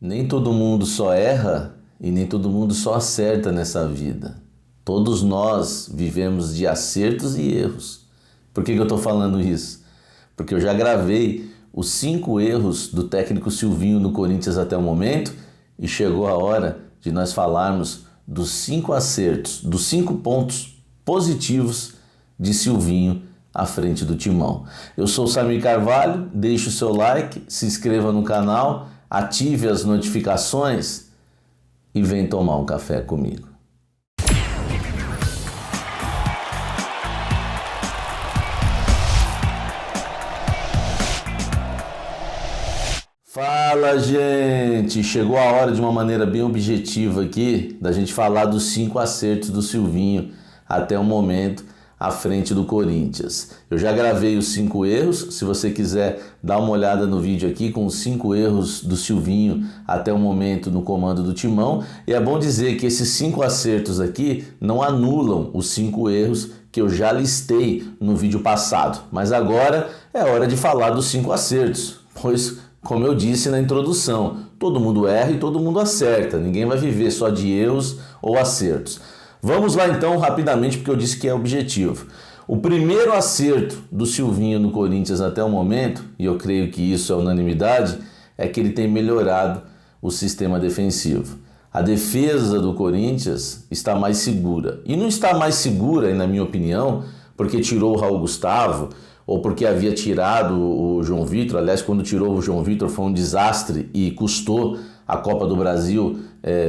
Nem todo mundo só erra e nem todo mundo só acerta nessa vida. Todos nós vivemos de acertos e erros. Por que eu estou falando isso? Porque eu já gravei os 5 erros do técnico Silvinho no Corinthians até o momento e chegou a hora de nós falarmos dos 5 acertos, dos 5 pontos positivos de Silvinho à frente do Timão. Eu sou o Samir Carvalho, deixe o seu like, se inscreva no canal, ative as notificações e vem tomar um café comigo. Fala, gente! Chegou a hora de uma maneira bem objetiva aqui da gente falar dos 5 acertos do Silvinho até o momento à frente do Corinthians. Eu já gravei os 5 erros, se você quiser dar uma olhada no vídeo aqui com os 5 erros do Silvinho até o momento no comando do Timão. E é bom dizer que esses 5 acertos aqui não anulam os 5 erros que eu já listei no vídeo passado. Mas agora é hora de falar dos 5 acertos, pois, como eu disse na introdução, todo mundo erra e todo mundo acerta. Ninguém vai viver só de erros ou acertos. Vamos lá então rapidamente, porque eu disse que é objetivo. O primeiro acerto do Silvinho no Corinthians até o momento, e eu creio que isso é unanimidade, é que ele tem melhorado o sistema defensivo. A defesa do Corinthians está mais segura. E não está mais segura, na minha opinião, porque tirou o Raul Gustavo, ou porque havia tirado o João Vitor. Aliás, quando tirou o João Vitor foi um desastre e custou a Copa do Brasil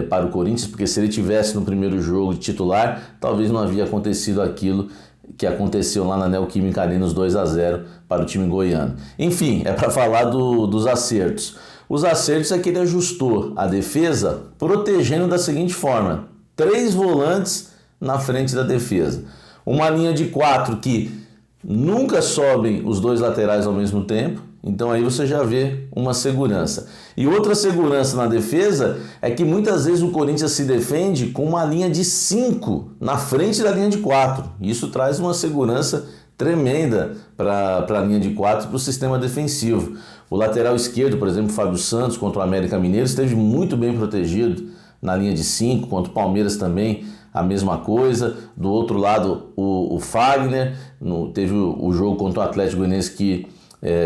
para o Corinthians, porque se ele tivesse no primeiro jogo de titular, talvez não havia acontecido aquilo que aconteceu lá na Neoquímica Arena, os 2-0 para o time goiano. Enfim, é para falar dos acertos. Os acertos é que ele ajustou a defesa protegendo da seguinte forma: 3 volantes na frente da defesa. Uma linha de 4 que nunca sobem os 2 laterais ao mesmo tempo, então aí você já vê uma segurança. E outra segurança na defesa é que muitas vezes o Corinthians se defende com uma linha de 5 na frente da linha de 4. Isso traz uma segurança tremenda para a linha de 4 e para o sistema defensivo. O lateral esquerdo, por exemplo, Fábio Santos contra o América Mineiro, esteve muito bem protegido na linha de 5, contra o Palmeiras também a mesma coisa. Do outro lado, o Fagner, teve o jogo contra o Atlético Goianiense que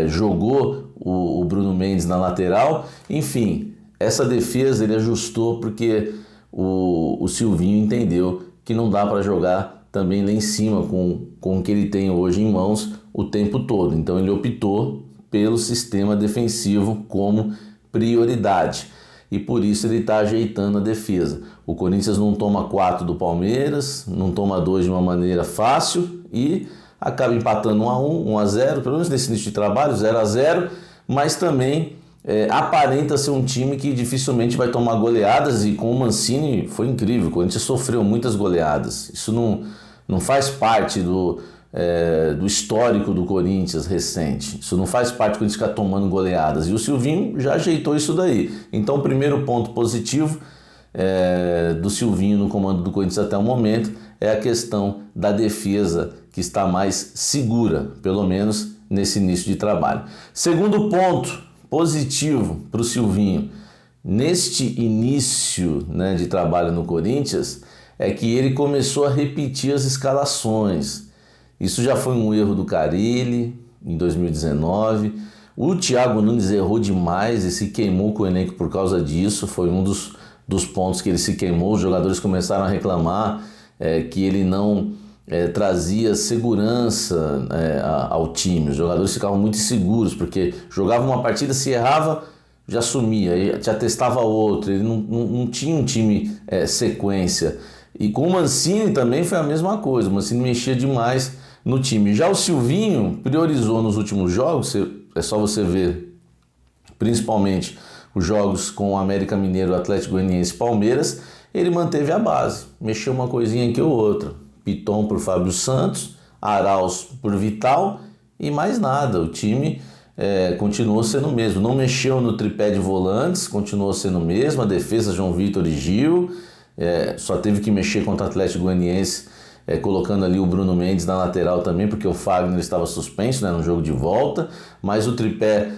jogou o Bruno Mendes na lateral. Enfim, essa defesa ele ajustou porque o Silvinho entendeu que não dá para jogar também lá em cima com o que ele tem hoje em mãos o tempo todo. Então ele optou pelo sistema defensivo como prioridade. E por isso ele está ajeitando a defesa. O Corinthians não toma 4 do Palmeiras, não toma 2 de uma maneira fácil e acaba empatando 1-1, 1-0, pelo menos nesse início de trabalho, 0-0, mas também aparenta ser um time que dificilmente vai tomar goleadas, e com o Mancini foi incrível. O Corinthians sofreu muitas goleadas. Isso não faz parte do histórico do Corinthians recente. Isso não faz parte do Corinthians ficar tomando goleadas. E o Silvinho já ajeitou isso daí. Então o primeiro ponto positivo do Silvinho no comando do Corinthians até o momento é a questão da defesa, que está mais segura, pelo menos nesse início de trabalho. Segundo ponto positivo para o Silvinho neste início, de trabalho no Corinthians é que ele começou a repetir as escalações. Isso já foi um erro do Carille em 2019. O Thiago Nunes errou demais e se queimou com o elenco por causa disso. Foi um dos pontos que ele se queimou. Os jogadores começaram a reclamar que ele não trazia segurança ao time. Os jogadores ficavam muito inseguros, porque jogava uma partida, se errava, já sumia, já testava outro. Ele não tinha um time sequência. E com o Mancini também foi a mesma coisa. O Mancini mexia demais no time. Já o Silvinho priorizou nos últimos jogos, é só você ver, principalmente os jogos com o América Mineiro, Atlético Goianiense e Palmeiras, ele manteve a base, mexeu uma coisinha aqui ou outra. Piton por Fábio Santos, Arauz por Vital e mais nada. O time continuou sendo o mesmo, não mexeu no tripé de volantes, continuou sendo o mesmo. A defesa, João Vitor e Gil, só teve que mexer contra o Atlético Goianiense colocando ali o Bruno Mendes na lateral também, porque o Fagner estava suspenso, né, no jogo de volta, mas o tripé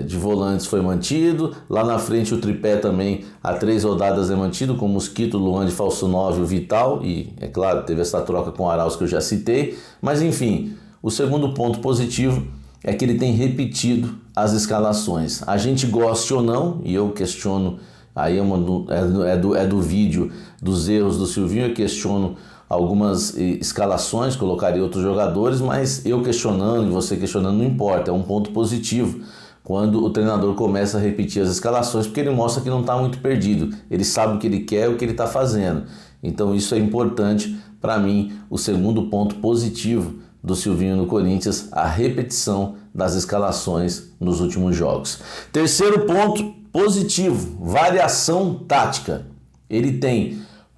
de volantes foi mantido. Lá na frente o tripé também há 3 rodadas é mantido, com o Mosquito, o Luan de falso 9 e o Vital, e é claro, teve essa troca com o Arauz que eu já citei, mas enfim, o segundo ponto positivo é que ele tem repetido as escalações. A gente goste ou não, e eu questiono, aí é do vídeo dos erros do Silvinho, eu questiono algumas escalações, colocaria outros jogadores, mas eu questionando e você questionando não importa, é um ponto positivo quando o treinador começa a repetir as escalações, porque ele mostra que não está muito perdido, ele sabe o que ele quer, o que ele está fazendo. Então isso é importante para mim, o segundo ponto positivo do Silvinho no Corinthians, a repetição das escalações nos últimos jogos. Terceiro ponto positivo, variação tática. Ele tem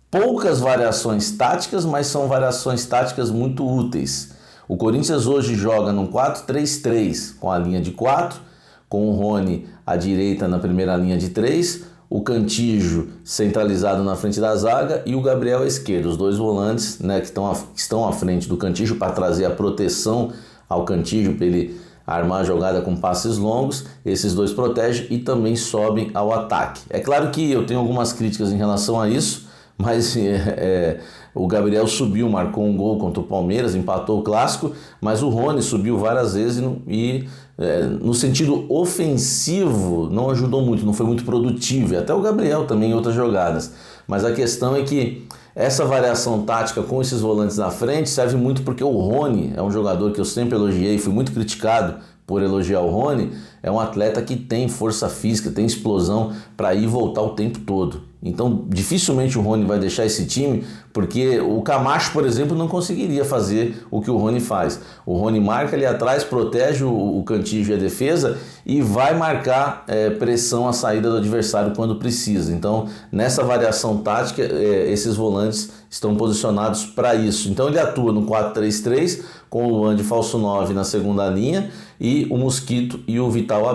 poucas variações táticas, mas são variações táticas muito úteis. O Corinthians hoje joga num 4-3-3, com a linha de 4, com o Rony à direita na primeira linha de 3, o Cantillo centralizado na frente da zaga e o Gabriel à esquerda, os 2 volantes, né, que estão à frente do Cantillo para trazer a proteção ao Cantillo, para ele armar a jogada com passes longos. Esses 2 protegem e também sobem ao ataque. É claro que eu tenho algumas críticas em relação a isso, mas o Gabriel subiu, marcou um gol contra o Palmeiras, empatou o clássico, mas o Rony subiu várias vezes e no sentido ofensivo não ajudou muito, não foi muito produtivo, e até o Gabriel também em outras jogadas. Mas a questão é que essa variação tática com esses volantes na frente serve muito porque o Rony é um jogador que eu sempre elogiei, fui muito criticado por elogiar o Rony, é um atleta que tem força física, tem explosão para ir e voltar o tempo todo. Então dificilmente o Rony vai deixar esse time, porque o Camacho, por exemplo, não conseguiria fazer o que o Rony faz. O Rony marca ali atrás, protege o Cantillo e a defesa e vai marcar pressão à saída do adversário quando precisa. Então nessa variação tática, esses volantes estão posicionados para isso. Então ele atua no 4-3-3 com o Luan de falso 9 na segunda linha e o Mosquito e o Vital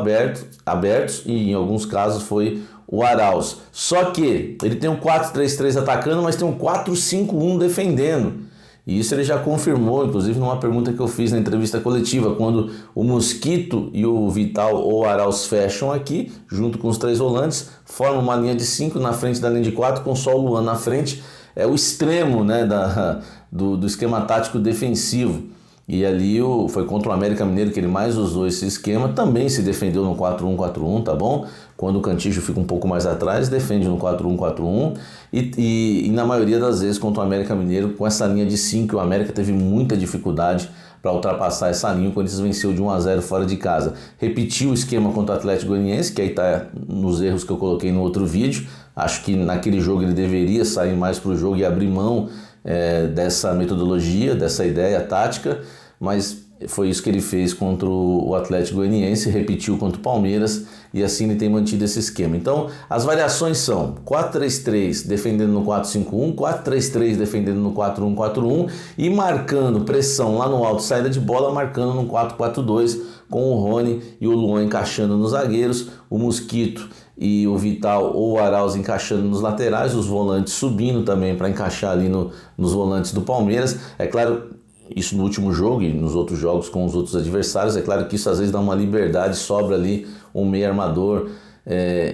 abertos, e em alguns casos foi o Arauz. Só que ele tem um 4-3-3 atacando, mas tem um 4-5-1 defendendo. E isso ele já confirmou, inclusive numa pergunta que eu fiz na entrevista coletiva, quando o Mosquito e o Vital ou o Arauz fecham aqui, junto com os 3 volantes, formam uma linha de 5 na frente da linha de 4, com só o Luan na frente. É o extremo, né, do esquema tático defensivo. E ali foi contra o América Mineiro que ele mais usou esse esquema, também se defendeu no 4-1-4-1, tá bom? Quando o Cantillo fica um pouco mais atrás, defende no 4-1-4-1 e na maioria das vezes contra o América Mineiro, com essa linha de 5, o América teve muita dificuldade para ultrapassar essa linha, o Corinthians venceu de 1-0 fora de casa. Repetiu o esquema contra o Atlético Goianiense, que aí está nos erros que eu coloquei no outro vídeo. Acho que naquele jogo ele deveria sair mais para o jogo e abrir mão dessa metodologia, dessa ideia tática, mas foi isso que ele fez contra o Atlético Goianiense, repetiu contra o Palmeiras e assim ele tem mantido esse esquema. Então as variações são 4-3-3 defendendo no 4-5-1, 4-3-3 defendendo no 4-1-4-1 e marcando pressão lá no alto, saída de bola, marcando no 4-4-2 com o Rony e o Luan encaixando nos zagueiros, o Mosquito e o Vital ou o Arauz encaixando nos laterais, os volantes subindo também para encaixar ali nos volantes do Palmeiras. É claro, isso no último jogo e nos outros jogos com os outros adversários, é claro que isso às vezes dá uma liberdade, sobra ali um meio armador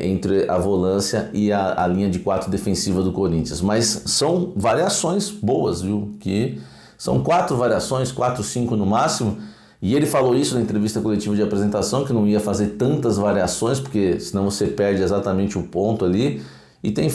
entre a volância e a linha de 4 defensiva do Corinthians. Mas são variações boas, viu? Que são 4 variações, 4, 5 no máximo. E ele falou isso na entrevista coletiva de apresentação, que não ia fazer tantas variações, porque senão você perde exatamente o ponto ali. E tem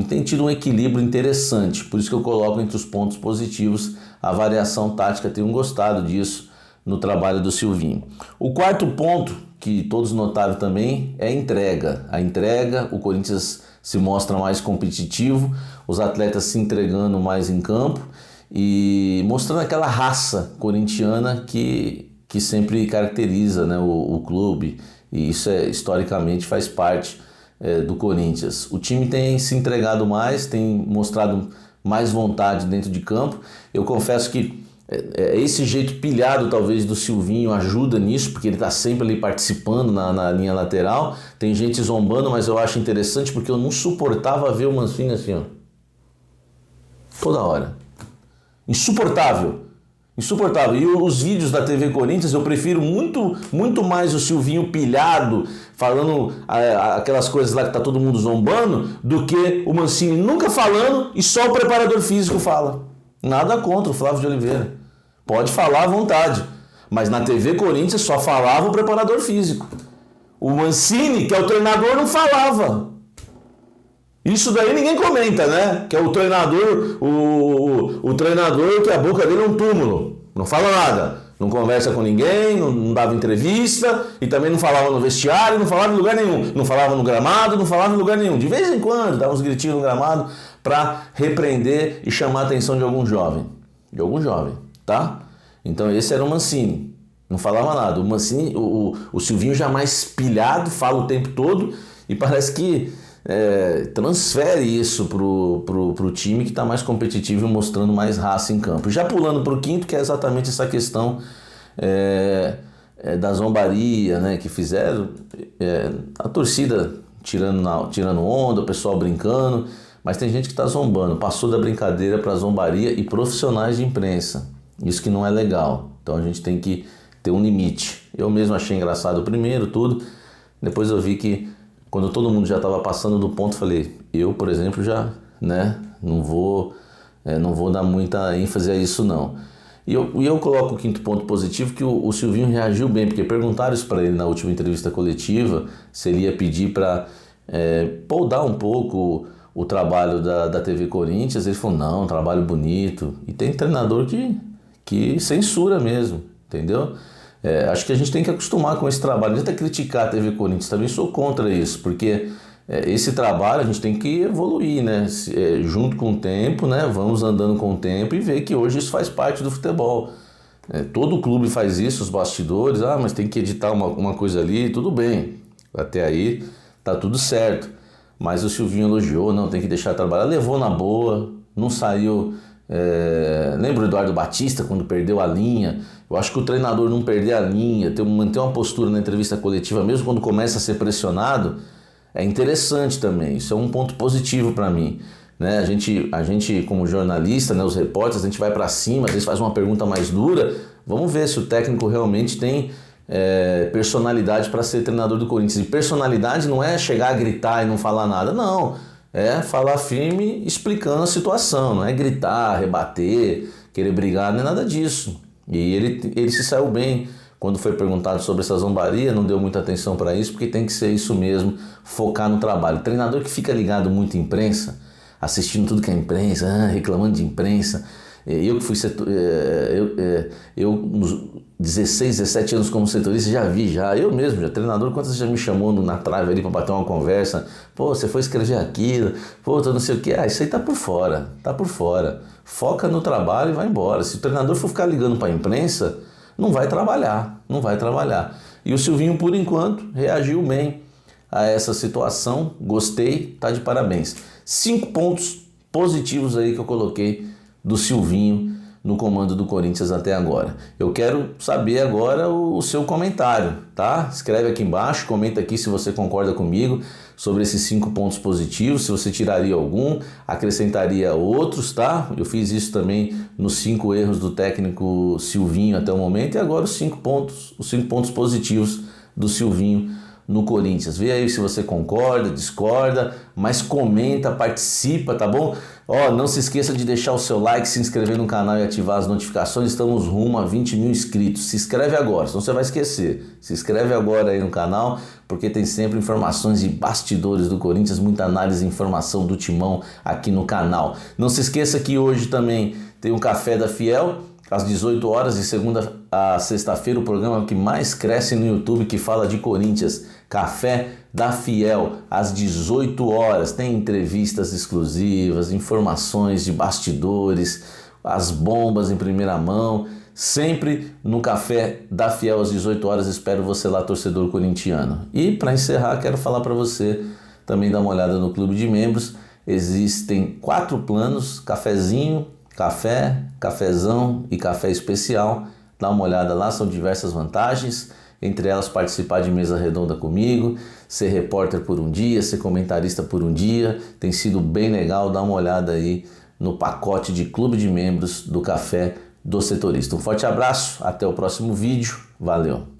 tem tido um equilíbrio interessante. Por isso que eu coloco entre os pontos positivos a variação tática. Tenho gostado disso no trabalho do Silvinho. O quarto ponto, que todos notaram também, é a entrega. A entrega, o Corinthians se mostra mais competitivo, os atletas se entregando mais em campo e mostrando aquela raça corintiana que sempre caracteriza, né, o clube, e isso historicamente faz parte do Corinthians. O time tem se entregado mais, tem mostrado mais vontade dentro de campo. Eu confesso que esse jeito pilhado talvez do Silvinho ajuda nisso, porque ele está sempre ali participando na linha lateral. Tem gente zombando, mas eu acho interessante porque eu não suportava ver o Mancini assim, ó. Toda hora. Insuportável. Insuportável. E os vídeos da TV Corinthians eu prefiro muito mais o Silvinho pilhado, falando aquelas coisas lá que tá todo mundo zombando, do que o Mancini nunca falando e só o preparador físico fala. Nada contra o Flávio de Oliveira. Pode falar à vontade. Mas na TV Corinthians só falava o preparador físico. O Mancini, que é o treinador, não falava. Isso daí ninguém comenta, né? Que é o treinador, o treinador que a boca dele é um túmulo. Não fala nada. Não conversa com ninguém, não dava entrevista e também não falava no vestiário, não falava em lugar nenhum. Não falava no gramado, não falava em lugar nenhum. De vez em quando dava uns gritinhos no gramado para repreender e chamar a atenção de algum jovem. De algum jovem, tá? Então esse era o Mancini. Não falava nada. O Mancini, o Silvinho já mais pilhado, fala o tempo todo e parece que transfere isso pro time que está mais competitivo e mostrando mais raça em campo. Já pulando para o quinto, que é exatamente essa questão da zombaria, né, que fizeram, a torcida tirando onda, o pessoal brincando, mas tem gente que está zombando, passou da brincadeira para zombaria e profissionais de imprensa. Isso que não é legal. Então a gente tem que ter um limite. Eu mesmo achei engraçado o primeiro, tudo. Depois eu vi que quando todo mundo já estava passando do ponto, falei, eu, por exemplo, já, né, não vou dar muita ênfase a isso, não. E eu coloco o quinto ponto positivo, que o Silvinho reagiu bem, porque perguntaram isso para ele na última entrevista coletiva, se ele ia pedir para poldar um pouco o trabalho da TV Corinthians. Ele falou, não, um trabalho bonito. E tem treinador que censura mesmo, entendeu? Acho que a gente tem que acostumar com esse trabalho. Não adianta criticar a TV Corinthians, também sou contra isso, porque esse trabalho a gente tem que evoluir, né? Junto com o tempo, né? Vamos andando com o tempo e ver que hoje isso faz parte do futebol. Todo clube faz isso, os bastidores, mas tem que editar uma coisa ali, tudo bem. Até aí tá tudo certo. Mas o Silvinho elogiou, não, tem que deixar trabalhar, levou na boa, não saiu... lembra o Eduardo Batista quando perdeu a linha? Eu acho que o treinador não perder a linha, manter uma postura na entrevista coletiva, mesmo quando começa a ser pressionado, é interessante também. Isso é um ponto positivo para mim, né? A gente como jornalista, né, os repórteres, a gente vai para cima, às vezes faz uma pergunta mais dura. Vamos ver se o técnico realmente tem personalidade para ser treinador do Corinthians. E personalidade não é chegar a gritar e não falar nada, não. É falar firme, explicando a situação, não é gritar, rebater, querer brigar, não é nada disso. E ele se saiu bem quando foi perguntado sobre essa zombaria, não deu muita atenção para isso, porque tem que ser isso mesmo, focar no trabalho. Treinador que fica ligado muito à imprensa, assistindo tudo que é imprensa, reclamando de imprensa. Eu que fui eu nos 16, 17 anos como setorista eu mesmo, treinador, quantas vezes já me chamou na trave ali para bater uma conversa, pô, você foi escrever aquilo, pô, não sei o que, isso aí tá por fora, foca no trabalho e vai embora. Se o treinador for ficar ligando para a imprensa, não vai trabalhar. E o Silvinho, por enquanto, reagiu bem a essa situação, gostei, tá de parabéns. 5 pontos positivos aí que eu coloquei do Silvinho no comando do Corinthians até agora. Eu quero saber agora o seu comentário, tá? Escreve aqui embaixo, comenta aqui se você concorda comigo sobre esses 5 pontos positivos, se você tiraria algum, acrescentaria outros, tá? Eu fiz isso também nos 5 erros do técnico Silvinho até o momento, e agora os 5 pontos positivos do Silvinho no Corinthians. Vê aí se você concorda, discorda, mas comenta, participa, tá bom? Não se esqueça de deixar o seu like, se inscrever no canal e ativar as notificações. Estamos rumo a 20 mil inscritos. Se inscreve agora, senão você vai esquecer. Se inscreve agora aí no canal, porque tem sempre informações de bastidores do Corinthians, muita análise e informação do Timão aqui no canal. Não se esqueça que hoje também tem um Café da Fiel, às 18 horas, de segunda a sexta-feira, o programa que mais cresce no YouTube, que fala de Corinthians. Café da Fiel, às 18 horas. Tem entrevistas exclusivas, informações de bastidores, as bombas em primeira mão. Sempre no Café da Fiel, às 18 horas. Espero você lá, torcedor corintiano. E para encerrar, quero falar para você também dar uma olhada no clube de membros. Existem 4 planos: cafezinho, café, cafezão e café especial. Dá uma olhada lá, são diversas vantagens, entre elas participar de mesa redonda comigo, ser repórter por um dia, ser comentarista por um dia. Tem sido bem legal, dá uma olhada aí no pacote de clube de membros do Café do Setorista. Um forte abraço, até o próximo vídeo, valeu!